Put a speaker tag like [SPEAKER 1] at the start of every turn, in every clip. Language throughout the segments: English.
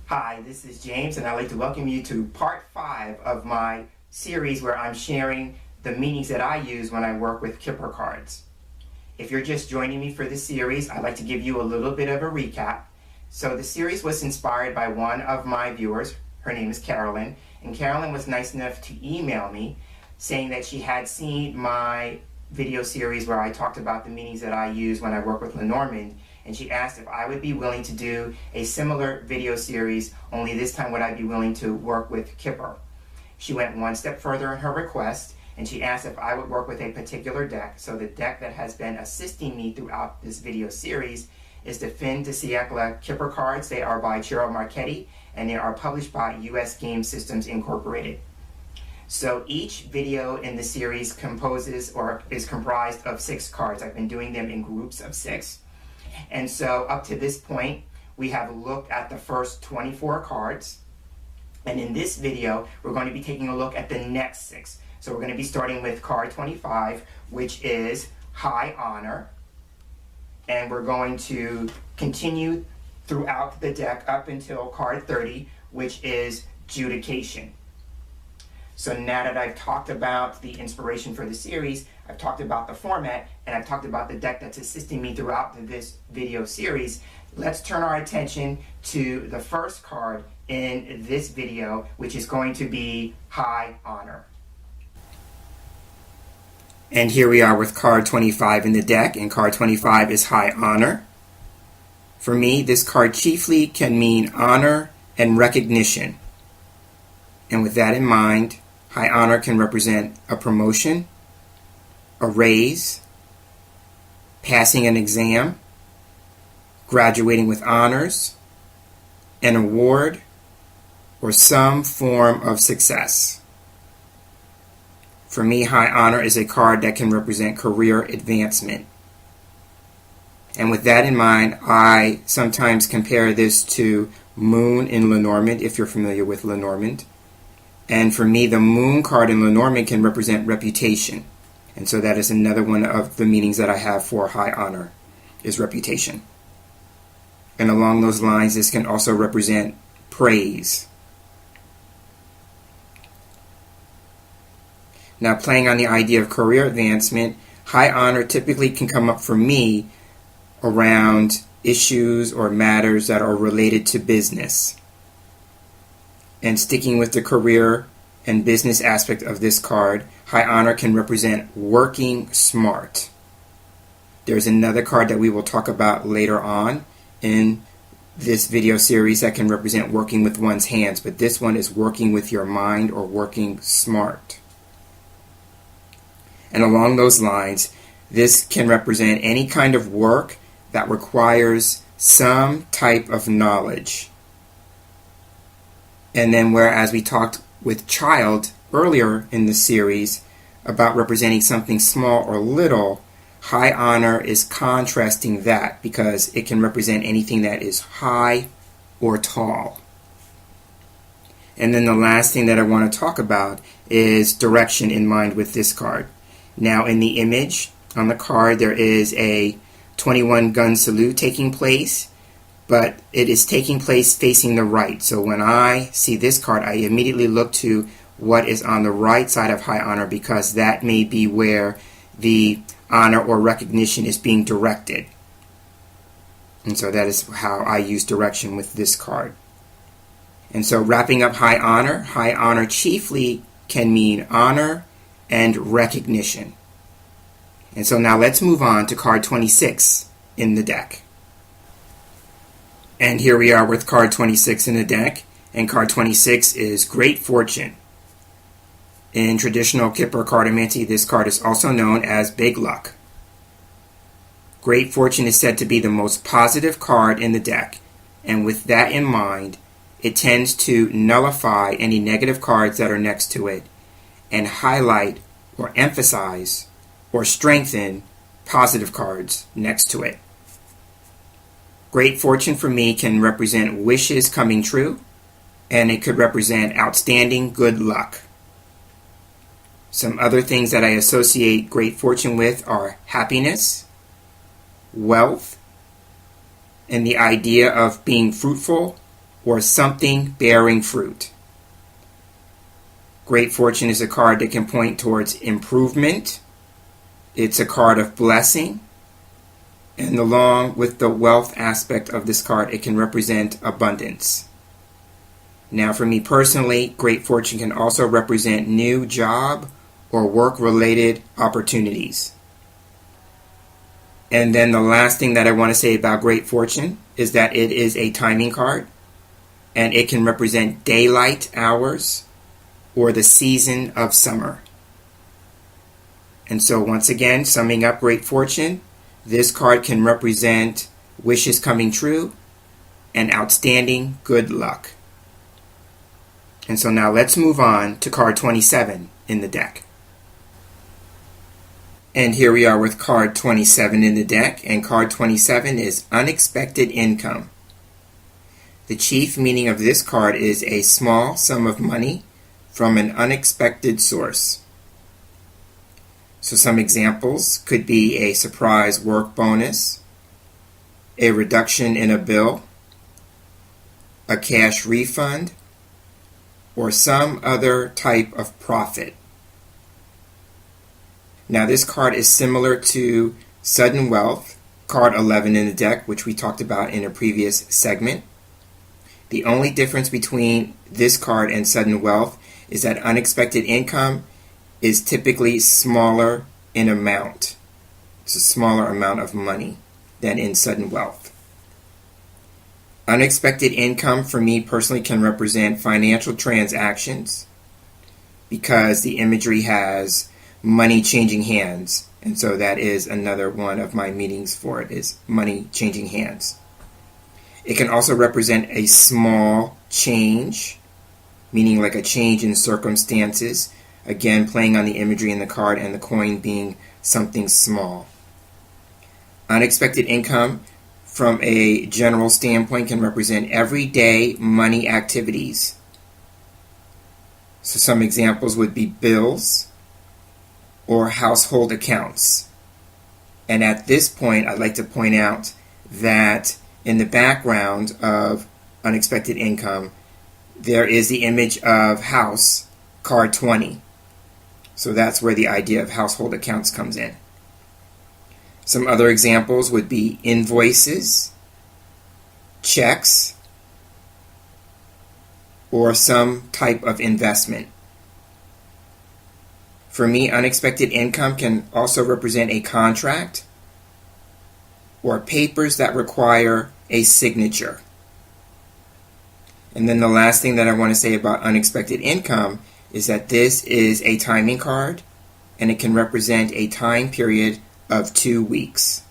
[SPEAKER 1] Hi, this is James, and I'd like to welcome you to part 5 of my series where I'm sharing the meanings that I use when I work with Kipper cards. If you're just joining me for this series, I'd like to give you a little bit of a recap. So the series was inspired by one of my viewers. Her name is Carolyn, and Carolyn was nice enough to email me saying that she had seen my video series where I talked about the meanings that I use when I work with Lenormand, and she asked if I would be willing to do a similar video series, only this time would I be willing to work with Kipper. She went one step further in her request, and she asked if I would work with a particular deck. So the deck that has been assisting me throughout this video series is the Fin de Siècle Kipper cards. They are by Ciro Marchetti, and they are published by US Game Systems Incorporated. So each video in the series is comprised of 6 cards. I've been doing them in groups of 6. And so up to this point, we have looked at the first 24 cards. And in this video, we're going to be taking a look at the next 6. So we're going to be starting with card 25, which is High Honor. And we're going to continue throughout the deck up until card 30, which is Judication. So now that I've talked about the inspiration for the series, I've talked about the format, and I've talked about the deck that's assisting me throughout this video series, let's turn our attention to the first card in this video, which is going to be High Honor. And here we are with card 25 in the deck, and card 25 is High Honor. For me, this card chiefly can mean honor and recognition. And with that in mind, High Honor can represent a promotion, a raise, passing an exam, graduating with honors, an award, or some form of success. For me, High Honor is a card that can represent career advancement. And with that in mind, I sometimes compare this to Moon in Lenormand, if you're familiar with Lenormand. And for me, the Moon card in Lenormand can represent reputation. And so that is another one of the meanings that I have for High Honor, is reputation. And along those lines, this can also represent praise. Now, playing on the idea of career advancement, High Honor typically can come up for me around issues or matters that are related to business. And sticking with the career and business aspect of this card, High Honor can represent working smart. There's another card that we will talk about later on in this video series that can represent working with one's hands, but this one is working with your mind or working smart. And along those lines, this can represent any kind of work that requires some type of knowledge. And then whereas we talked with child earlier in the series about representing something small or little, High Honor is contrasting that because it can represent anything that is high or tall. And then the last thing that I want to talk about is direction in mind with this card. Now in the image on the card there is a 21 gun salute taking place, but it is taking place facing the right. So when I see this card, I immediately look to what is on the right side of High Honor because that may be where the honor or recognition is being directed. And so that is how I use direction with this card. And so wrapping up High Honor chiefly can mean honor and recognition. And so now let's move on to card 26 in the deck. And here we are with card 26 in the deck, and card 26 is Great Fortune. In traditional Kipper cartomancy, this card is also known as Big Luck. Great Fortune is said to be the most positive card in the deck, and with that in mind, it tends to nullify any negative cards that are next to it, and highlight or emphasize or strengthen positive cards next to it. Great Fortune for me can represent wishes coming true, and it could represent outstanding good luck. Some other things that I associate Great Fortune with are happiness, wealth, and the idea of being fruitful or something bearing fruit. Great fortune is a card that can point towards improvement. It's a card of blessing. And along with the wealth aspect of this card, it can represent abundance. Now, for me personally, great fortune can also represent new job or work-related opportunities. And then the last thing that I want to say about great fortune is that it is a timing card, and it can represent daylight hours or the season of summer. And so once again, summing up great fortune, this card can represent wishes coming true and outstanding good luck. And so now let's move on to card 27 in the deck. And here we are with card 27 in the deck, and card 27 is unexpected income. The chief meaning of this card is a small sum of money from an unexpected source. So some examples could be a surprise work bonus, a reduction in a bill, a cash refund, or some other type of profit. Now this card is similar to sudden wealth, card 11 in the deck, which we talked about in a previous segment. The only difference between this card and sudden wealth is that unexpected income is typically smaller in amount. It's a smaller amount of money than in sudden wealth. Unexpected income for me personally can represent financial transactions because the imagery has money changing hands, and so that is another one of my meanings for it, is money changing hands. It can also represent a small change, meaning like a change in circumstances, again playing on the imagery in the card and the coin being something small. Unexpected income from a general standpoint can represent everyday money activities. So some examples would be bills or household accounts. And at this point, I'd like to point out that in the background of unexpected income, there is the image of house, card 20. So that's where the idea of household accounts comes in. Some other examples would be invoices, checks, or some type of investment. For me, unexpected income can also represent a contract or papers that require a signature. And then the last thing that I want to say about unexpected income is that this is a timing card, and it can represent a time period of 2 weeks.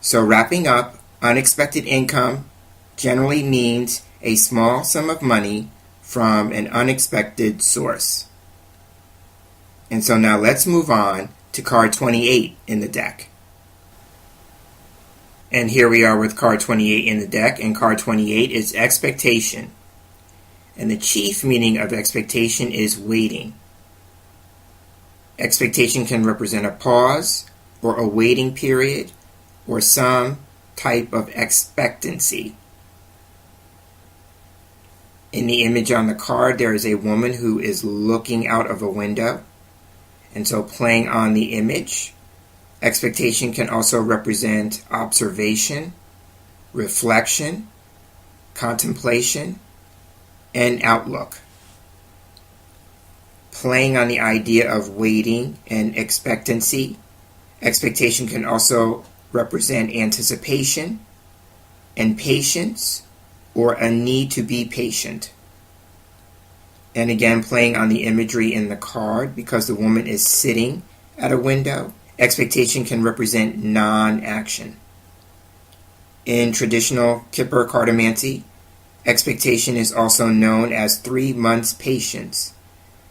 [SPEAKER 1] So wrapping up, unexpected income generally means a small sum of money from an unexpected source. And so now let's move on to card 28 in the deck. And here we are with card 28 in the deck, and card 28 is expectation. And the chief meaning of expectation is waiting. Expectation can represent a pause or a waiting period or some type of expectancy. In the image on the card, there is a woman who is looking out of a window. And so playing on the image, expectation can also represent observation, reflection, contemplation, and outlook. Playing on the idea of waiting and expectancy, expectation can also represent anticipation and patience, or a need to be patient. And again, playing on the imagery in the card, because the woman is sitting at a window, expectation can represent non-action. In traditional Kipper cartomancy, expectation is also known as 3 months patience,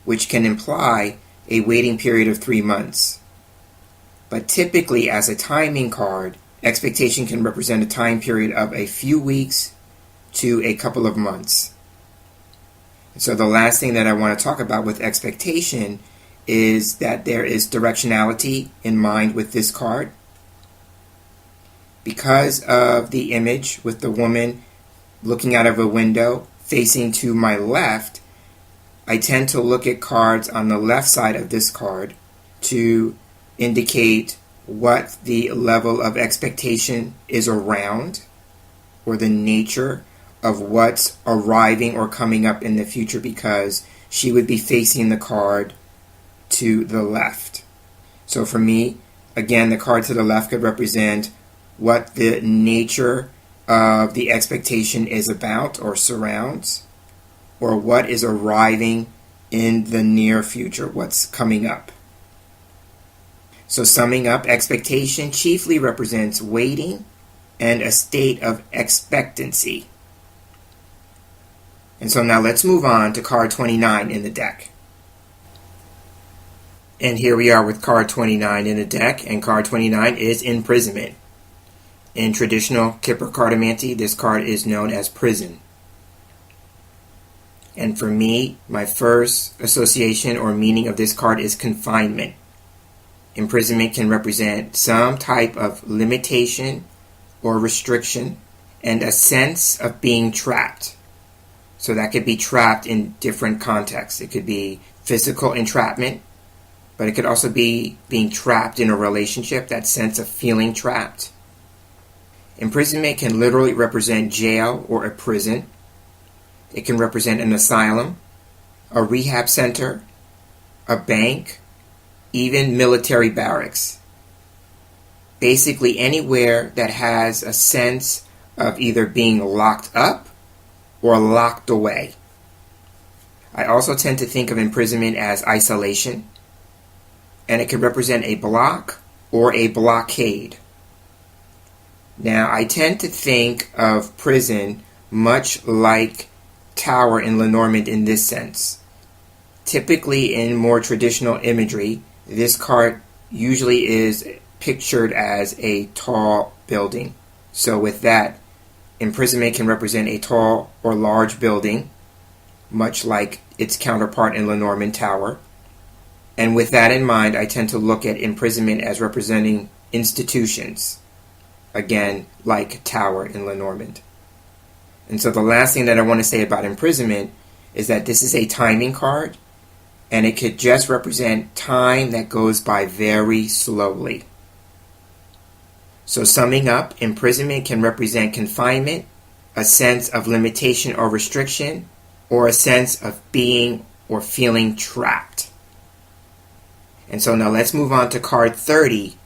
[SPEAKER 1] which can imply a waiting period of 3 months. But typically, as a timing card, expectation can represent a time period of a few weeks to a couple of months. So the last thing that I want to talk about with expectation is that there is directionality in mind with this card. Because of the image with the woman looking out of a window facing to my left, I tend to look at cards on the left side of this card to indicate what the level of expectation is around, or the nature of what's arriving or coming up in the future, because she would be facing the card to the left. So for me, again, the card to the left could represent what the nature of the expectation is about or surrounds, or what is arriving in the near future, what's coming up. So summing up, expectation chiefly represents waiting and a state of expectancy. And so now let's move on to card 29 in the deck. And here we are with card 29 in the deck, and card 29 is imprisonment. In traditional Kipper cartomancy, this card is known as prison. And for me, my first association or meaning of this card is confinement. Imprisonment can represent some type of limitation or restriction and a sense of being trapped. So that could be trapped in different contexts. It could be physical entrapment, but it could also be being trapped in a relationship, that sense of feeling trapped. Imprisonment can literally represent jail or a prison. It can represent an asylum, a rehab center, a bank, even military barracks. Basically anywhere that has a sense of either being locked up or locked away. I also tend to think of imprisonment as isolation, and it can represent a block or a blockade. Now, I tend to think of prison much like Tower in Lenormand in this sense. Typically in more traditional imagery, this card usually is pictured as a tall building. So with that, imprisonment can represent a tall or large building, much like its counterpart in Lenormand Tower. And with that in mind, I tend to look at imprisonment as representing institutions, again, like Tower in Lenormand. And so the last thing that I want to say about imprisonment is that this is a timing card, and it could just represent time that goes by very slowly. So summing up, imprisonment can represent confinement, a sense of limitation or restriction, or a sense of being or feeling trapped. And so now let's move on to card 30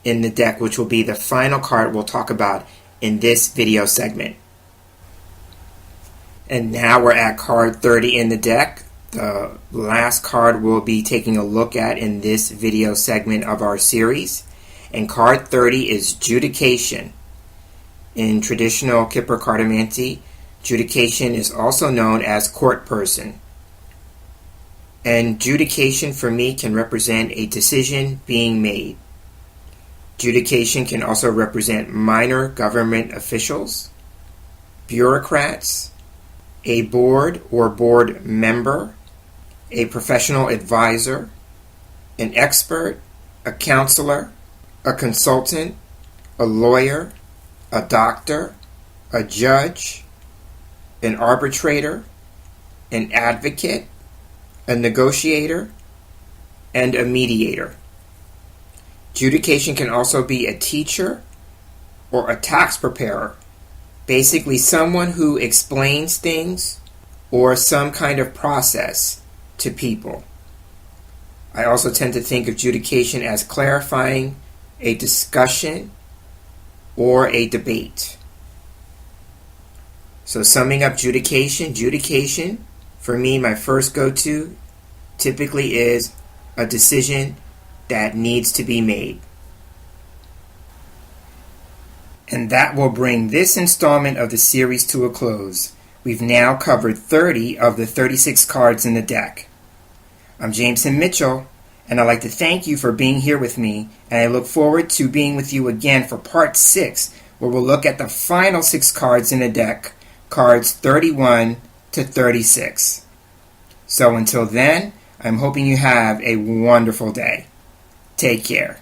[SPEAKER 1] in the deck, which will be the final card we'll talk about in this video segment. And now we're at card 30 in the deck, the last card we'll be taking a look at in this video segment of our series. And card 30 is Judication. In traditional Kipper cartomancy, Judication is also known as court person. And Judication for me can represent a decision being made. Judication can also represent minor government officials, bureaucrats, a board or board member, a professional advisor, an expert, a counselor, a consultant, a lawyer, a doctor, a judge, an arbitrator, an advocate, a negotiator, and a mediator. Judication can also be a teacher or a tax preparer, basically someone who explains things or some kind of process to people. I also tend to think of Judication as clarifying a discussion or a debate. So summing up Judication, for me, my first go-to typically is a decision that needs to be made. And that will bring this installment of the series to a close. We've now covered 30 of the 36 cards in the deck. I'm Jameson Mitchell, and I'd like to thank you for being here with me, and I look forward to being with you again for part 6, where we'll look at the final 6 cards in the deck, cards 31 to 36. So until then, I'm hoping you have a wonderful day. Take care.